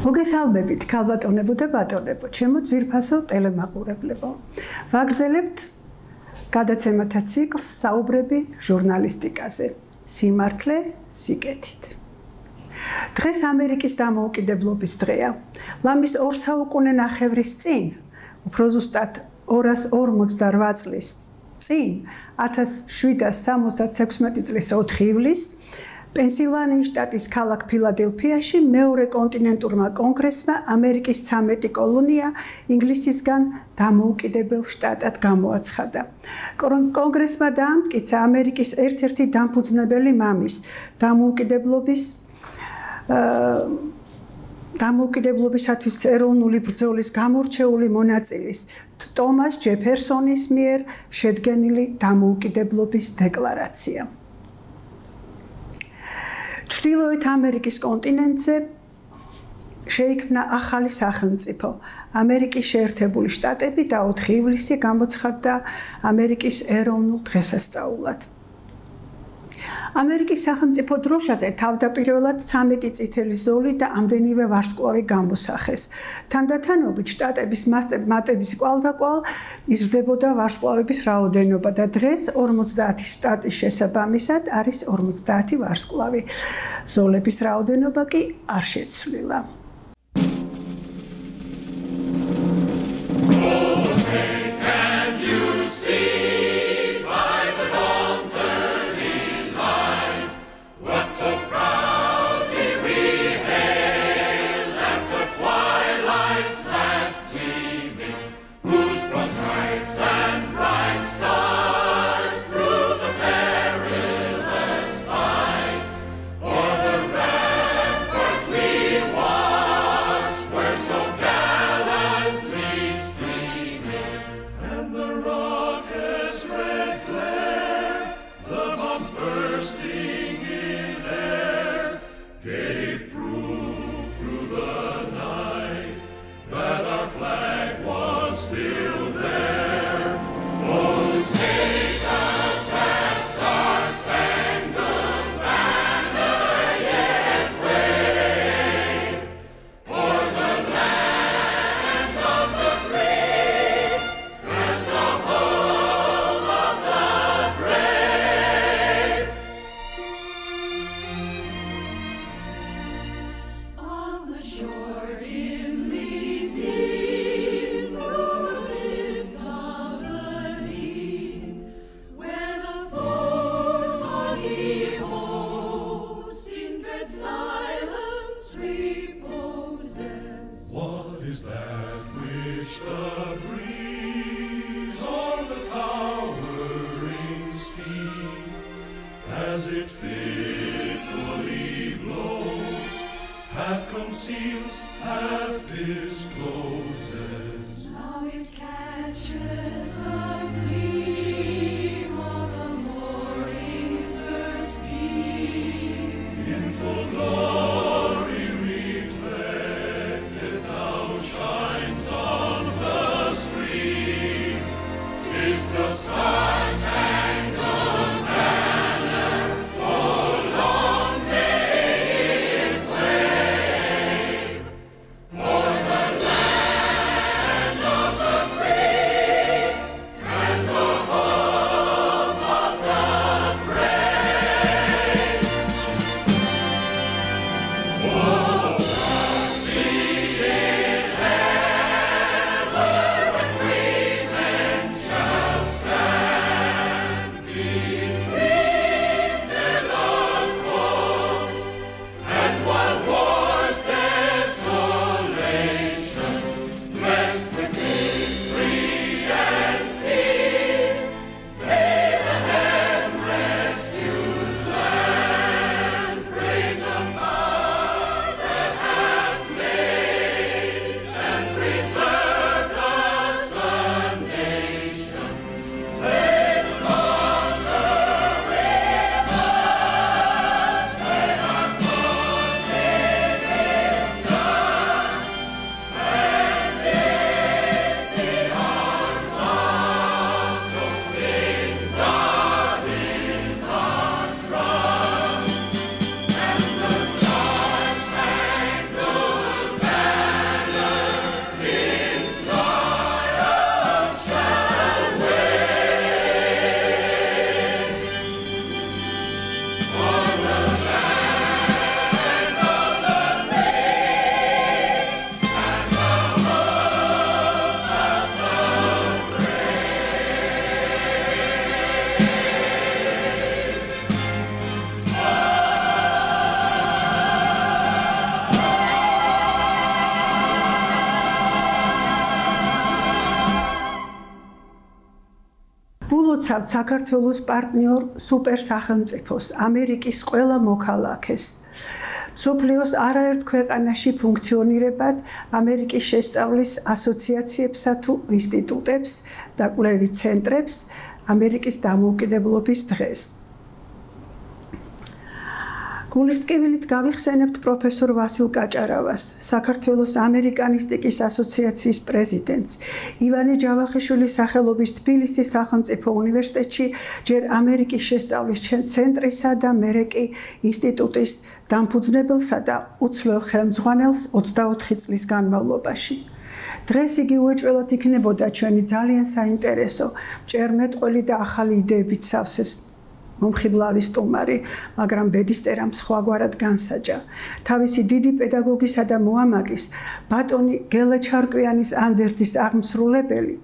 მოგესალმებით, ქალბატონებო და ბატონებო, ჩემო ძვირფასო ტელემაყურებლებო. ვაგრძელებთ გადაცემათა ციკლს საუბრები ჟურნალისტიკაზე, სიმართლე სიკეთით. დღეს ამერიკის დამოუკიდებლობის დღეა. ლამის 2 საუკუნენახევრის წინ, უფრო ზუსტად 248 წლის წინ, 1776 წლის 4 ივლისს პენსილვანიის შტატის ქალაქ ფილადელფიაში მეორე კონტინენტურმა კონგრესმა ამერიკის 13 კოლონია ინგლისისგან დამოუკიდებელ შტატად გამოაცხადა. კონგრესმა დაამტკიცა ამერიკის ერთ-ერთი დამფუძნებელი მამის დამოუკიდებლობისათვის ეროვნული ბრძოლის გამორჩეული მონაწილის თომას ჯეფერსონის მიერ შედგენილი დამოუკიდებლობის დეკლარაცია. ჩრდილოეთ ამერიკის კონტინენტზე შეიქმნა ახალი სახელმწიფო. ამერიკის შეერთებული შტატები და 4 ივლისი გამოცხადდა ამერიკის ეროვნულ დღესასწაულად. ამერიკის სახელმწიფო დროშაზე თავდაპირველად 13 წითელი ზოლი და ამდენივე ვარსკვლავი გამოსახეს. თანდათანობით შტატების მატების კვალდაკვალ იზრდებოდა ვარსკვლავების რაოდენობა და დღეს 50 შტატის შესაბამისად არის 50 ვარსკვლავი. ზოლების რაოდენობა კი არ შეცვლილა. And ვუხოცავთ საქართველოს პარტნიორ სუპერ სახელმწიფოს, ამერიკის ყველა მოქალაქეს. მსოფლიოს არაერთ ქვეყანაში ფუნქციონირებად ამერიკის შესწავლის ასოციაციებსა თუ ინსტიტუტებს და კვლევით ცენტრებს ამერიკის დამოუკიდებლობის დღეს. გულისტკივილით გავიხსენებთ პროფესორ ვასილ კაჭარავას, საქართველოს ამერიკანისტიკის ასოციაციის პრეზიდენტს, ივანე ჯავახიშვილის სახელობის თბილისის სახელმწიფო უნივერსიტეტში ჯერ ამერიკის შესწავლის ცენტრისა და მერეკი ინსტიტუტის დამფუძნებელსა და უცვლელ ხელმძღვანელს 24 წლის განმავლობაში. დღეს იგი უეჭველად იქნებოდა ჩვენი ძალიან საინტერესო, მჭერმეტყველი და ახალი იდეებით სავსე მომხიბლავი სტუმარი, მაგრამ ბედისწერამ სხვაგვარად განსაჯა. თავისი დიდი პედაგოგისა და მოამაგის ბატონი გელა ჩარკვიანის ანდერძის აღმსრულებელი,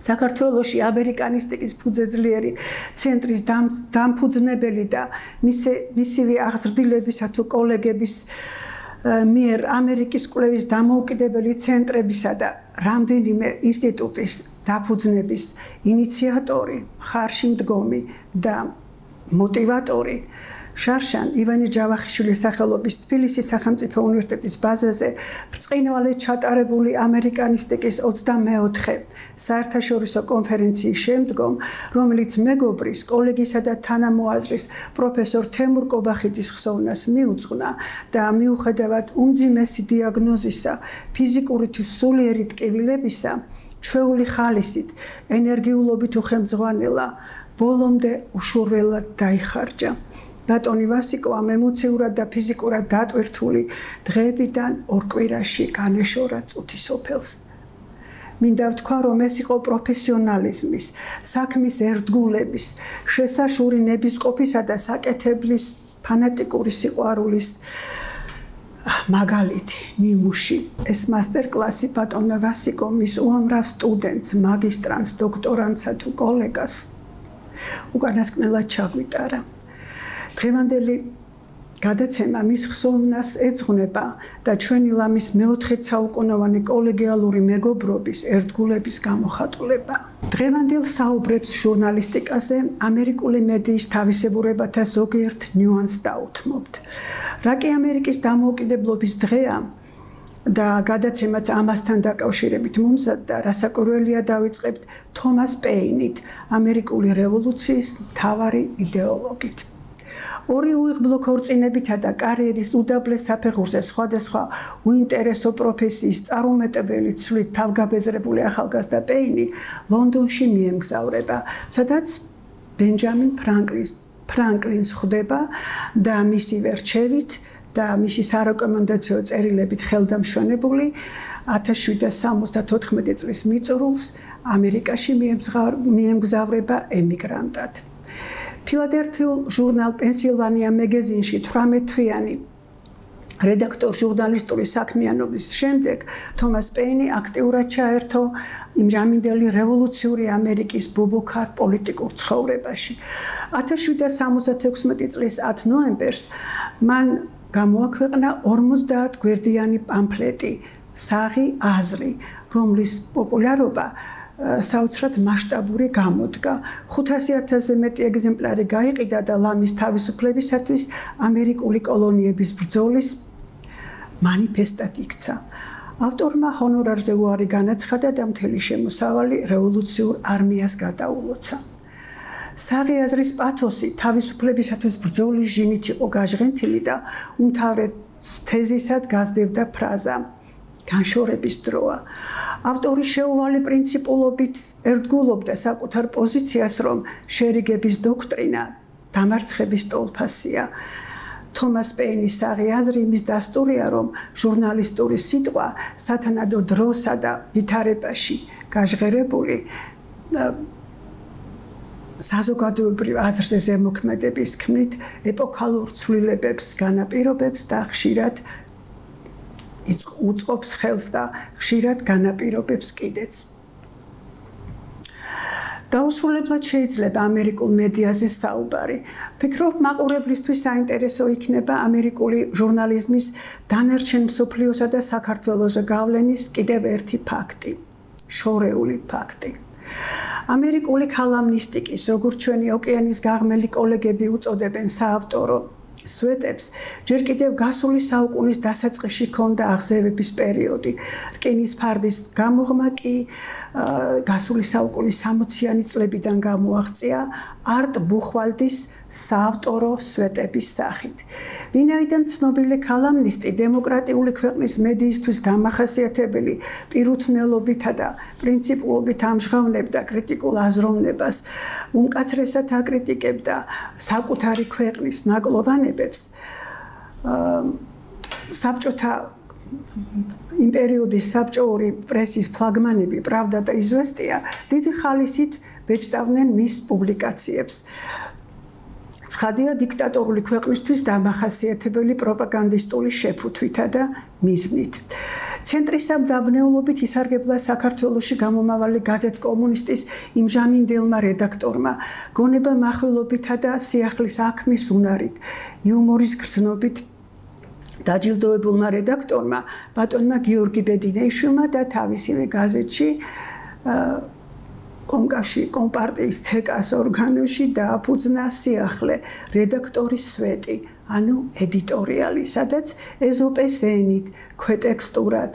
საქართველოში ამერიკანისტიკის ფუძეძლიერი ცენტრის დამფუძნებელი და მისივე აღზრდილებისა თუ კოლეგების მიერ ამერიკის კვლევის დამოუკიდებელი ცენტრებისა და რამდენიმე ინსტიტუტის დაფუძნების ინიციატორი, ხარში მდგომი და მოტივატორი, შარშან ივანე ჯავახიშვილის სახელობის თბილისის სახელმწიფო უნივერსიტეტის ბაზაზე ბრწყინვალედ ჩატარებული ამერიკანისტიკის 24 საერთაშორისო კონფერენციის შემდგომ, რომელიც მეგობრის, კოლეგისა და თანამოაზრის პროფესორ თემურ კობახიძის ხსოვნას მიუძღვნა და მიუხედავად უმძიმესი დიაგნოზისა, ფიზიკური თუ სულიერი ტკივილებისა, ჩვეული ხალისით, ენერგიულობით უხელმძღვანელა, ბოლომდე უშურველად დაიხარჯა. ბატონი ვასიკოა ემოციურად და ფიზიკურად დატვირთული დღეებიდან ორ კვირაში განეშორა წუთის ოფელს. მინდა ვთქვა, რომ ეს იყო პროფესიონალიზმის, საქმის ერთგულების, შესაშური ნებისყოფისა და საკეთებლის ფანატიკური სიყვარულის მაგალითი, ნიმუში. ეს მასტერკლასი ბატონმა ვასიკომ მის უამრავ სტუდენტს, მაგისტრანტს, დოქტორანტსა თუ კოლეგას უკანასკნელად ჩაგვიტარა. დღევანდელი გადაცემა მის ხსოვნას ეძღვნება და ჩვენი ლამის მეოთხე საუკუნოვანი კოლეგიალური მეგობრობის, ერთგულების გამოხატულება. დღევანდელ საუბრებს ჟურნალისტიკაზე ამერიკული მედიის თავისებურებათა ზოგიერთ ნიუანსს დაუთმობთ. რა კი ამერიკის დამოუკიდებლობის დღეა და გადაცემაც ამასთან დაკავშირებით მომზადდა, რასაკვირველია დავიწყებთ თომას პეინით, ამერიკული რევოლუციის მთავარი იდეოლოგით. ორი უიღბლო ქორწინებითა და კარიერის უდაბლეს საფეხურზე სხვადასხვა უინტერესო პროფესიის წარუმეტებელი ცვლით თავგაბეზრებული ახალგაზრდა პეინი ლონდონში მიემგზავრება, სადაც ბენჯამინ ფრანკლინს ხვდება და მისი ვერჩევით და მისი სარეკომენდაციო წერილებით ხელდამშვენებული 1774 წლის მიწურულს ამერიკაში მიემგზავრება ემიგრანტად. ფილადელფიულ ჟურნალ პენსილვანია მეგაზინში 18 თვიანი რედაქტორ-ჟურნალისტური საქმიანობის შემდეგ თომას პეინი აქტიურად ჩაერთო იმჟამინდელი რევოლუციური ამერიკის ბუბოქარ პოლიტიკურ ცხოვრებაში. 1776 წლის 10 ნოემბერს მან გამოაქვეყნა 50 გვერდიანი პამფლეტი „საღი აზრი“, რომლის პოპულარობა საოცრად მასშტაბური გამოდგა. 500,000-ზე მეტი ეგზემპლარი გაიყიდა და ლამის თავისუფლებისათვის ამერიკული კოლონიების ბრძოლის მანიფესტად იქცა. ავტორმა ჰონორარზე უარი განაცხადა და მთელი შემოსავალი რევოლუციურ არმიას გადაულოცა. საღი აზრის პათოსი თავისუფლებისათვის ბრძოლის ჟინით იყო გაჟღენთილი და უმთავრეს თეზისად გაზრდებდა ფრაზა განშორების დროა. ავტორი შეუვალი პრინციპულობით ერთგულობდა საკუთარ პოზიციას, რომ შერიგების დოქტრინა დამარცხების ტოლფასია. თომას პეინის საღი აზრი იმის დასტურია, რომ ჟურნალისტური სიტყვა სათანადო დროსა და ვითარებაში გაჟღერებული საზოგადოებრივ აზრზე ზემოქმედების ქმნით ეპოქალურ ცვლილებებს განაპირობებს და ხშირად უწყობს ხელს და ხშირად განაპირობებს კიდეც. დაუსრულებლად შეიძლება ამერიკულ მედიაზე საუბარი. ფიქრობ, მაყურებლისთვის საინტერესო იქნება ამერიკული ჟურნალიზმის დანარჩენ მსოფლიოსა და საქართველოზე გავლენის კიდევ ერთი ფაქტი, შორეული ფაქტი. ამერიკული ქალამნისტიკის, როგორც ჩვენი ოკეანის გაღმელი კოლეგები უწოდებენ საავტორო სვეტებს, ჯერ კიდევ გასული საუკუნის დასაწყისში ჰქონდა აღზევების პერიოდი. რკინის ფარდის გამოღმა კი გასული საუკუნის 60-იანი წლებიდან გამოაღწია არტ ბუხვალდის საავტორო სვეტების სახით. ვინაიდან ცნობილი ქალამნისტი დემოკრატიული ქვეყნის მედიისთვის დამახასიათებელი პირუთვნელობითა და პრინციპულობით ამჟღავნებდა კრიტიკულ აზროვნებას, უმკაცრესად აკრიტიკებდა საკუთარი ქვეყნის ნაკლოვანებებს, საბჭოთა იმ პერიოდის საბჭოური პრესის ფლაგმანები „პრავდა“ და „იზვესტია“ დიდი ხალისით ბეჭდავდნენ მის პუბლიკაციებს. ცხადია, დიქტატორული ქვეყნისთვის დამახასიათებელი პროპაგანდისტული შეფუთვითა და მიზნით. ცენტრისამდაბნეულობით ისარგებლა საქართველოში გამომავალი გაზეთ „კომუნისტის“ იმჟამინდელმა რედაქტორმა, გონება მახვილობითა და სიახლის აქმის უნარით, იუმორის გრძნობით დაჯილდოებულმა რედაქტორმა, ბატონმა გიორგი ბედინეიშვილმა და თავისივე გაზეთში კომპარტიის ცეკას ორგანოში დააფუძნა სიახლე რედაქტორის სვეტი, ანუ ედიტორიალი, სადაც ეზოპეს ენით, ქვეტექსტურად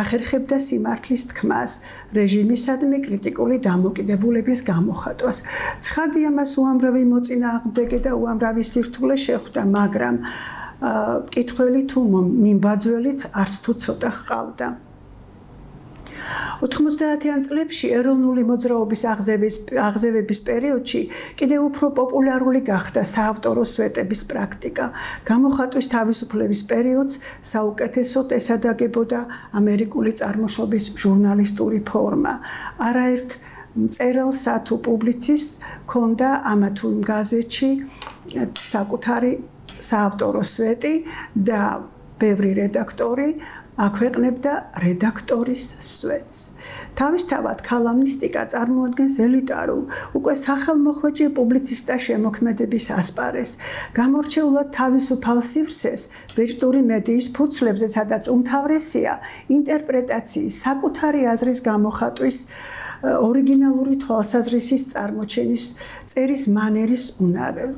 ახერხებდა სიმართლის თქმას, რეჟიმისადმი კრიტიკული დამოკიდებულების გამოხატვას. ცხადია, მას უამრავი მოწინააღმდეგე და უამრავი სირთულე შეხვდა, მაგრამ მკითხველი თუ მიმბაძველიც არც თუ ცოტა ჰყავდა. 90-იან წლებში ეროვნული მოძრაობის აღზევების პერიოდში კიდევ უფრო პოპულარული გახდა საავტორო სვეტების პრაქტიკა. გამოხატვის თავისუფლების პერიოდს საუკეთესოდ ესადაგებოდა ამერიკული წარმოშობის ჟურნალისტური ფორმა. არაერთ მწერალსა თუ პუბლიცისტს ჰქონდა ამა თუ იმ გაზეთში საკუთარი საავტორო სვეტი და ბევრი რედაქტორი აქვეყნებდა რედაქტორის სვეტს. თავისთავად ქალამნისტიკა წარმოადგენს ელიტარულ, უკვე სახელმოხვეჭე პუბლიცისტთა შემოქმედების ასპარეზს. გამორჩეულად თავისუფალ სივრცეს ბეჭდური მედიის ფურცლებზე, სადაც უმთავრესია ინტერპრეტაციის, საკუთარი აზრის გამოხატვის, ორიგინალური თვალსაზრისის წარმოჩენის, წერის მანერის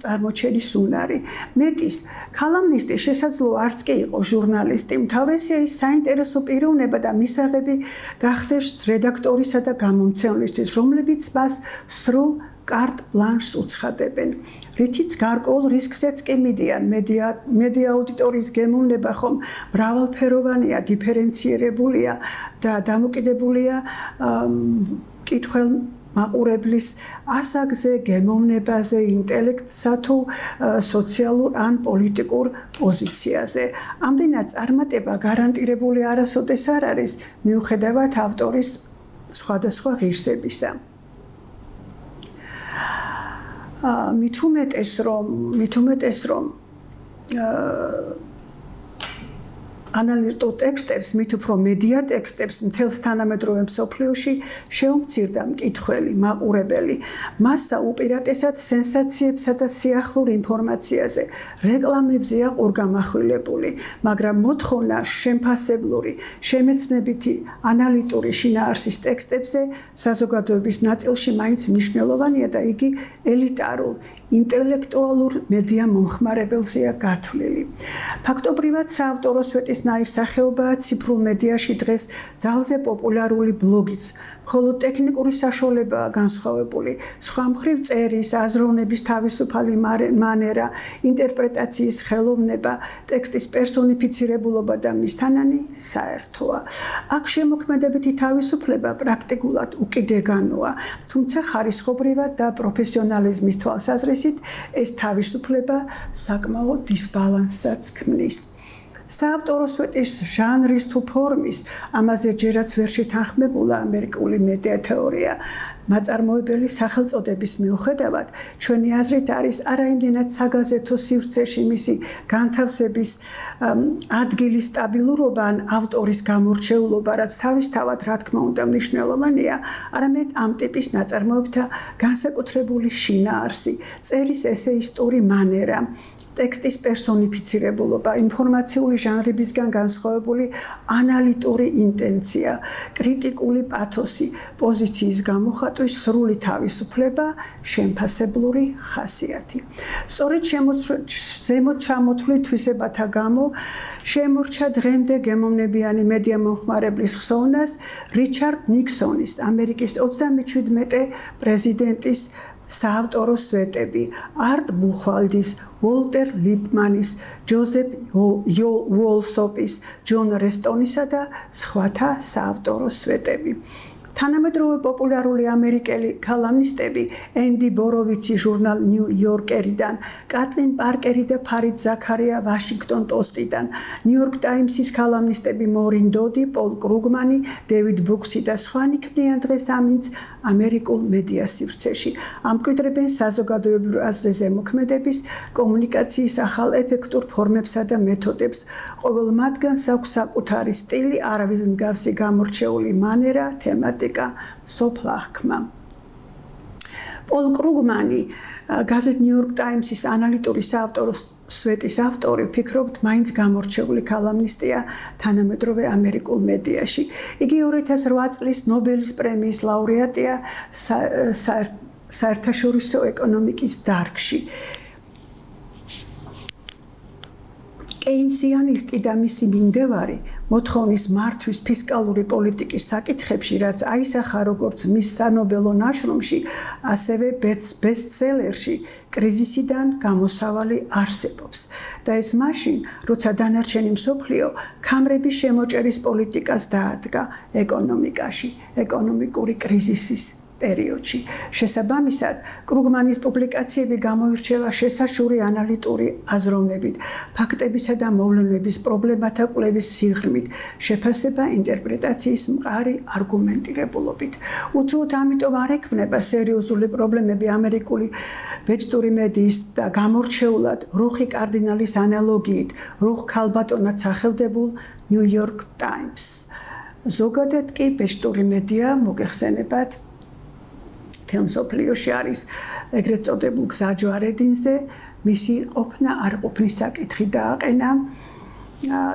წარმოჩენის უნარი. მეტის, ქალამნისტი შესაძლოა არც კი იყო ჟურნალისტი, უმთავრესია ის საინტერესო პიროვნება და მისაღები გახდეს რედაქტორისა და გამომცემლისთვის, რომლებიც მას სრულ კარტ ბლანშს უცხადებენ. რითიც გარკვეულ რისკზეც კი მიდიან. მედია აუდიტორიის გემოვნება ხომ მრავალფეროვანია, დიფერენცირებულია და დამოკიდებულია კითხელ მაყურებლის ასაკზე, გემოვნებაზე, ინტელექტსა თუ სოციალურ ან პოლიტიკურ პოზიციაზე. ამდენად წარმატება გარანტირებული არასოდეს არ არის, მიუხედავად ავტორის სხვადასხვა ღირსებისა. მით უმეტეს რომ ანალიტიკურ ტექსტებს, მით უფრო მედია ტექსტებს მთელს თანამედროვე მსოფლიოში შეუმცირდა მკითხველი, მაყურებელი. მასა უპირატესად სენსაციებსა და სიახლურ ინფორმაციაზე, რეკლამებზეა ყურგამახვილებული, მაგრამ მოთხოვნა შემფასებლური, შემეცნებითი, ანალიტური შინაარსის ტექსტებზე საზოგადოების ნაწილში მაინც მნიშვნელოვანია და იგი ელიტარულ, ინტელექტუალურ მედია მომხმარებელზეა გათვლილი. ფაქტობრივად საავტორო სვეტის ნაირსახეობაა ციფრულ მედიაში დღეს ძალზე პოპულარული ბლოგიც, მხოლოდ ტექნიკური საშუალებაა განსხვავებული. სხვა მხრივ წერის, აზროვნების თავისუფალი მანერა, ინტერპრეტაციის ხელოვნება, ტექსტის პერსონიფიცირებულობა და მისთანანი საერთოა. აქ შემოქმედებითი თავისუფლება პრაქტიკულად უკიდეგანოა, თუმცა ხარისხობრივად და პროფესიონალიზმის თვალსაზრისით ეს თავისუფლება საკმაოდ დისბალანსსაც ქმნის. საავტორო სვეტის ჟანრის თუ ფორმის, ამაზე ჯერაც ვერ შეთანხმებულა ამერიკული მედია თეორია. მაწარმოებელი სახელწოდების მიუხედავად, ჩვენი აზრით არის არაიმდენად საგაზეთო სივრცეში მისი განთავსების ადგილის სტაბილურობა ან ავტორის გამორჩეულობა, რაც თავისთავად, რა თქმა უნდა, მნიშვნელოვანია, არამედ ამ ტიპის ნაწარმოებთა განსაკუთრებული შინაარსი, წერის ესეისტური მანერა, ტექსტის პერსონიფიცირებულობა, ინფორმაციული ჟანრებისგან განსხვავებული ანალიტური ინტენცია, კრიტიკული პათოსი, პოზიციის გამოხატვა პატვის სრული თავისუფლება, შემფასებლური ხასიათი. სწორედ ზემოთ ჩამოთვლილ თვისებათა გამო შემორჩა დღემდე გემოვნებიანი მედია მომხმარებლის ხსოვნას რიჩარდ ნიქსონის, ამერიკის 37 პრეზიდენტის საავტორო სვეტები, არტ ბუხვალდის, ვოლტერ ლიპმანის, ჯოზეფ უოლსოპის, ჯონ რესტონისა და სხვათა საავტორო სვეტები. თანამედროვე პოპულარული ამერიკელი კოლუმნისტები ენდი ბოროვიცი ჟურნალ ნიუ-იორკერიდან, კატლინ პარკერი და ფარიდ ზაქარია ვაშინგტონ პოსტიდან, ნიუ-იორკ ტაიმსის კოლუმნისტები მორინ დოდი, პოლ კრუგმანი, დევიდ ბუქსი და სხვანი ქმნიან დღეს ამინდს ამერიკულ მედია სივრცეში. ამკვიდრებენ საზოგადოებრივ აზრზე ზემოქმედების, კომუნიკაციის ახალ ეფექტურ ფორმებსა და მეთოდებს. ყოველ მათგანს აქვს საკუთარი სტილი, არავის მსგავსი გამორჩეული მანერა, თემატიკა, სოფლახქმა. პოლ კრუგმანი, გაზეთ ნიუ-იორკ ტაიმსის ანალიტური საავტორო სვეტის ავტორი, ვფიქრობთ, მაინც გამორჩეული კოლუმნისტია თანამედროვე ამერიკულ მედიაში. იგი 2008 წლის ნობელის პრემიის ლაურეატია საერთაშორისო ეკონომიკის დარგში. კეინსიანისტი და მისი მიმდევარი მოთხოვნის მართვის ფისკალური პოლიტიკის საკითხებში, რაც აისახა როგორც მის სანობელო ნაშრომში, ასევე ბესტსელერში, კრიზისიდან გამოსავალი არსებობს. და ეს მაშინ, როცა დანარჩენი მსოფლიო ქამრების შემოჭერის პოლიტიკას დაადგა ეკონომიკაში, ეკონომიკური კრიზისის პერიოდში. შესაბამისად, კრუგმანის პუბლიკაციები გამოირჩევა შესაშური ანალიტური აზროვნებით, ფაქტებისა და მოვლენების პრობლემათა კვლევის სიღრმით, შეფასება ინტერპრეტაციის მყარი არგუმენტირებულობით. უცბად ამიტომ არ ექმნება სერიოზული პრობლემები ამერიკული ბეჭდური მედიის და გამორჩეულად რუხი კარდინალის ანალოგიით, რუხ ქალბატონად სახელდებულ ნიუ-იორკ ტაიმს. ზოგადად კი ბეჭდური მედია მოგეხსენებათ მსოფლიოში არის ეგრეთ წოდებულ გზაჯვარედინზე, მისი ყოფნა არ ყოფნის საკითხი დააყენა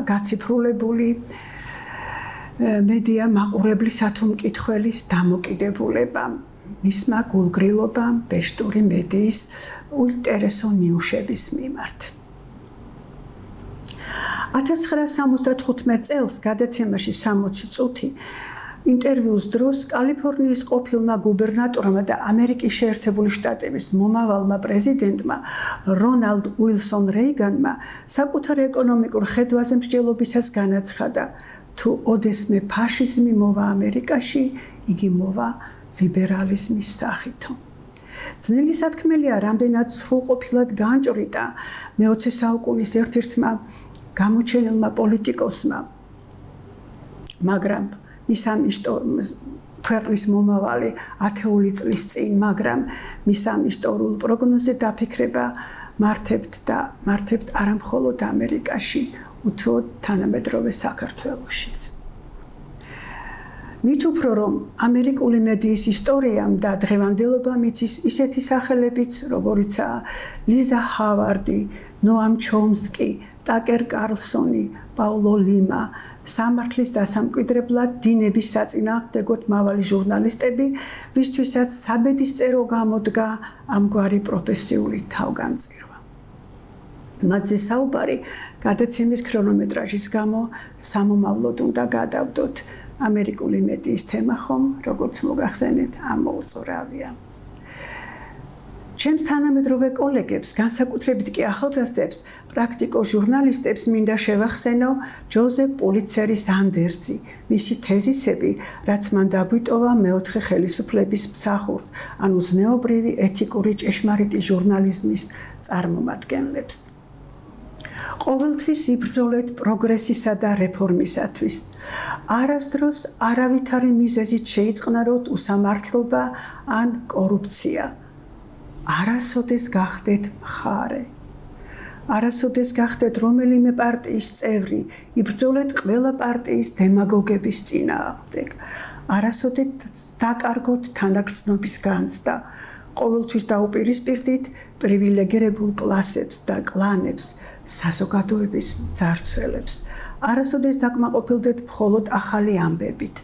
გაციფრულებული მედია მაყურებლის თუ მკითხველის დამოკიდებულებამ, მისმა გულგრილობამ ბეჭდური მედიის უინტერესო ნიუშების მიმართ. 1975 წელს გადაცემაში 60 წუთი ინტერვიუს დროს კალიფორნიის ყოფილმა გუბერნატორმა და ამერიკის შეერთებული შტატების მომავალმა პრეზიდენტმა რონალდ უილსონ რეიგანმა საკუთარ ეკონომიკურ ხედვაზე მსჯელობისას განაცხადა, თუ ოდესმე ფაშიზმი მოვა ამერიკაში, იგი მოვა ლიბერალიზმის სახითო. ძნელი სათქმელია, რამდენად სრულყოფილად განჭვრიტა მე-20 საუკუნის ერთ-ერთმა გამოჩენილმა პოლიტიკოსმა, მაგრამ ქვეყნის მომავალი 10 წლის წინ, მაგრამ მის ამ ისტორიულ პროგნოზზე დაფიქრება მართებთ არა მხოლოდ ამერიკაში, უთუოდ თანამედროვე საქართველოშიც. მით უფრო რომ ამერიკული მედიის ისტორიამ და დღევანდელობამ იცის ისეთი სახელებიც, როგორიცაა ლიზა ჰავარდი, ნოამ ჩომსკი, ტაკერ კარლსონი, პაულო ლიმა, სამართლის დასამკვიდრებლად დინების საწინააღმდეგოდ მავალი ჟურნალისტები, ვისთვისაც საბედისწერო გამოდგა ამგვარი პროფესიული თავგანწირვა. მათზე საუბარი გადაცემის ქრონომეტრაჟის გამო სამომავლოდ უნდა გადავდოთ. ამერიკული მედიის თემა ხომ, როგორც მოგახსენეთ, ამოუწურავია. ჩემს თანამედროვე კოლეგებს, განსაკუთრებით კი ახალგაზრდებს, პრაქტიკულ ჟურნალისტებს მინდა შევახსენო ჯოზეფ პულიცერის ანდერძი, მისი თეზისები, რაც მან დაგვიტოვა მეოთხე ხელისუფლების მსახურთ, ანუ ზნეობრივი ეთიკური ჭეშმარიტი ჟურნალიზმის წარმომადგენლებს. ყოველთვის იბრძოლეთ პროგრესისა და რეფორმისათვის. არასდროს არავითარი მიზეზით შეიწყნაროთ უსამართლობა ან კორუფცია. არასოდეს გახდეთ მხარე. არასოდეს გახდეთ რომელიმე პარტიის წევრი, იბრძოლეთ ყველა პარტიის დემაგოგების წინააღმდეგ. არასოდეს დაკარგოთ თანაგრძნობის განცდა. ყოველთვის დაუპირისპირდით პრივილეგირებულ კლასებს და კლანებს, საზოგადოების მძარცველებს. არასოდეს დაკმაყოფილდეთ მხოლოდ ახალი ამბებით.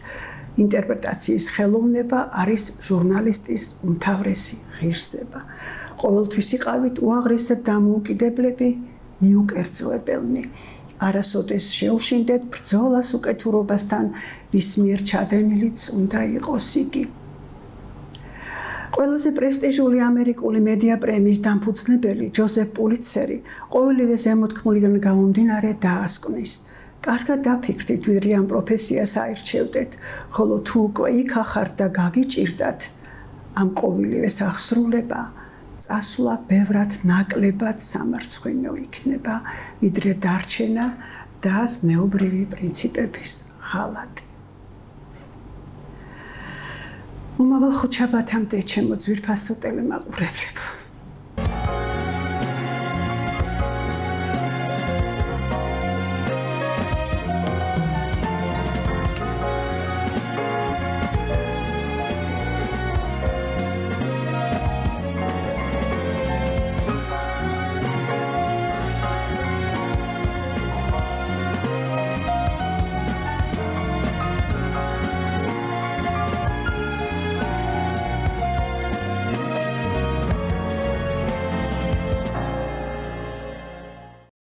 ინტერპრეტაციის ხელოვნება არის ჟურნალისტის უმთავრესი ღირსება. ყოველთვის იყავით უაღრესად დამოუკიდებლები, მიუკერძოებელნი. არასოდეს შეუშინდეთ ბრძოლას უკეთურობასთან, ვის მიერ ჩადენილიც უნდა იყოს იგი. ყველაზე პრესტიჟული ამერიკული მედია პრემიის დამფუძნებელი ჯოზეფ პულიცერი ყოველივე ზემოთქმულიდან გამომდინარე დაასკვნის. კარგად დაფიქრდით, ვიდრე ამ პროფესიას აირჩევდეთ, ხოლო თუ უკვე იქ ახართ და გაგიჭირდათ, ამ ყოველივეს აღსრულება წასვლა ბევრად ნაკლებად სამარცხვინო იქნება, ვიდრე დარჩენა და ზნეობრივი პრინციპების ღალატი. მომავალ ხუთშაბათამდე ჩემო ძვირფასო ტელემაყურებლებო.